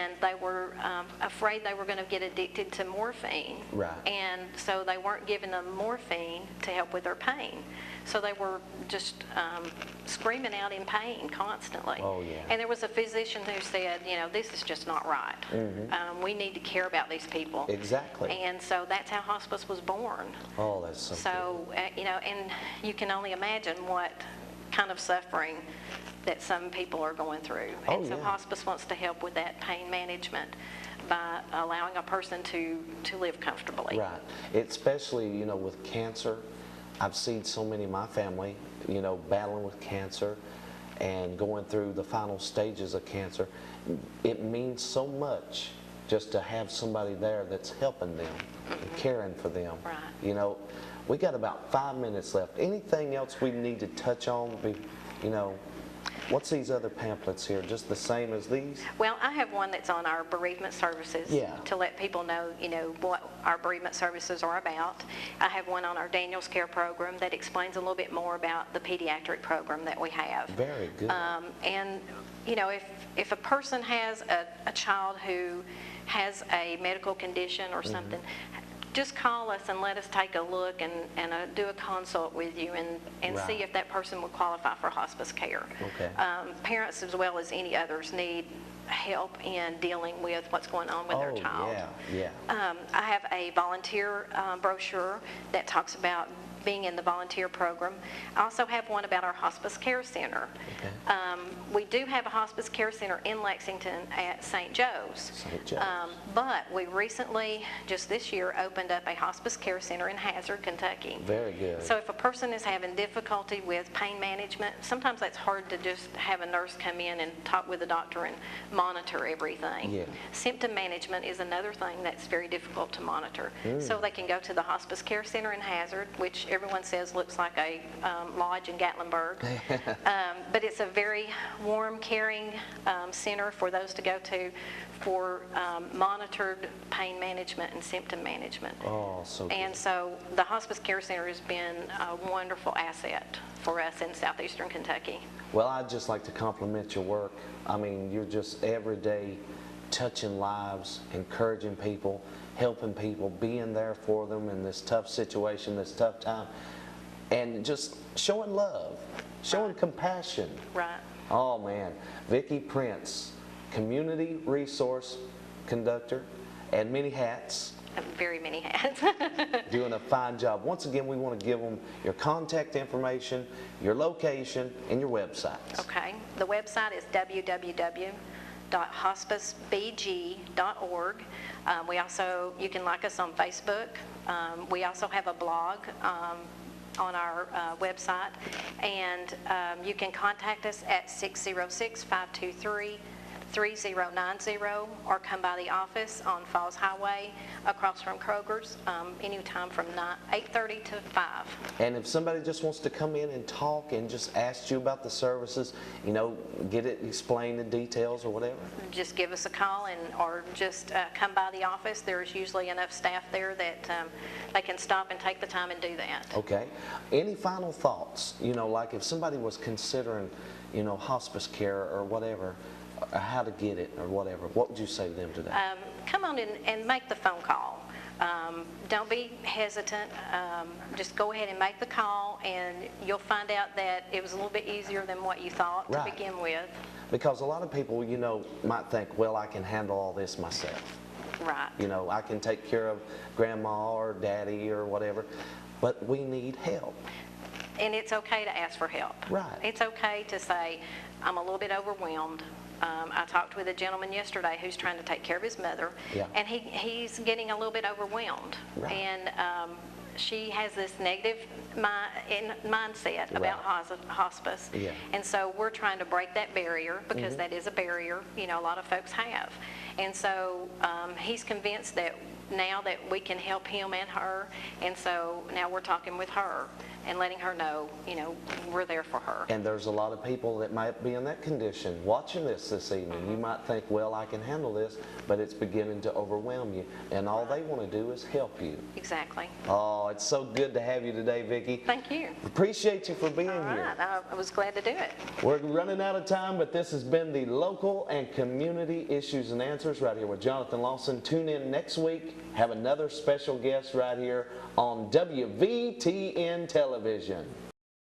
and they were afraid they were going to get addicted to morphine. Right. And so they weren't giving them morphine to help with their pain. So they were just screaming out in pain constantly. Oh, yeah. And there was a physician who said, you know, this is just not right. We need to care about these people. Exactly. And so that's how hospice was born. Oh, that's so So, you know, and you can only imagine what kind of suffering that some people are going through. Oh, And so yeah. hospice wants to help with that pain management by allowing a person to live comfortably. Right. Especially, you know, with cancer. I've seen so many in my family, you know, battling with cancer and going through the final stages of cancer. It means so much just to have somebody there that's helping them and caring for them. Right. You know, we got about 5 minutes left. Anything else we need to touch on? You know, what's these other pamphlets here? Just the same as these? Well, I have one that's on our bereavement services to let people know, you know, what our bereavement services are about. I have one on our Daniel's Care program that explains a little bit more about the pediatric program that we have. Very good. And, you know, if a person has a child who has a medical condition or something, just call us and let us take a look and do a consult with you and Right. see if that person would qualify for hospice care. Okay. Parents, as well as any others, need help in dealing with what's going on with their child. Yeah. I have a volunteer brochure that talks about being in the volunteer program. I also have one about our hospice care center. Okay. We do have a hospice care center in Lexington at St. Joe's. St. Joe's. But we recently, just this year, opened up a hospice care center in Hazard, Kentucky. Very good. So if a person is having difficulty with pain management, sometimes that's hard to just have a nurse come in and talk with the doctor and monitor everything. Yeah. Symptom management is another thing that's very difficult to monitor. So they can go to the hospice care center in Hazard, which everyone says looks like a lodge in Gatlinburg. But it's a very warm, caring center for those to go to for monitored pain management and symptom management. Oh, so good. And so the hospice care center has been a wonderful asset for us in southeastern Kentucky. Well, I'd just like to compliment your work. I mean, you're just every day touching lives, encouraging people, helping people, being there for them in this tough situation, this tough time, and just showing love, showing compassion. Right. Oh, man. Vicki Prince, community resource conductor, and many hats. Very many hats. Doing a fine job. Once again, we want to give them your contact information, your location, and your website. Okay. The website is www.hospicebg.org. You can like us on Facebook. We also have a blog on our website, and you can contact us at 606-523-3090 or come by the office on Falls Highway across from Kroger's anytime from 8:30 to 5. And if somebody just wants to come in and talk and just ask you about the services, you know, get it explained in details or whatever? Just give us a call or just come by the office. There's usually enough staff there that they can stop and take the time and do that. Okay. Any final thoughts? You know, like if somebody was considering, you know, hospice care or whatever, or how to get it or whatever, what would you say to them today? Come on in and make the phone call. Don't be hesitant. Just go ahead and make the call, and you'll find out that it was a little bit easier than what you thought to begin with. Because a lot of people, you know, might think, well, I can handle all this myself. Right. You know, I can take care of grandma or daddy or whatever, but we need help. And it's okay to ask for help. Right. It's okay to say, I'm a little bit overwhelmed. I talked with a gentleman yesterday who's trying to take care of his mother, and he's getting a little bit overwhelmed. Right. And she has this negative mindset about hospice. Yeah. And so we're trying to break that barrier, because that is a barrier, you know, a lot of folks have. And so he's convinced that now that we can help him and her, and so now we're talking with her and letting her know, we're there for her. And there's a lot of people that might be in that condition watching this evening. You might think, well, I can handle this, but it's beginning to overwhelm you. And all they want to do is help you. Exactly. Oh, it's so good to have you today, Vicki. Thank you. Appreciate you for being All here. right. I was glad to do it. We're running out of time, but this has been the Local and Community Issues and Answers right here with Jonathan Lawson. Tune in next week. Have another special guest right here on WVTN Television.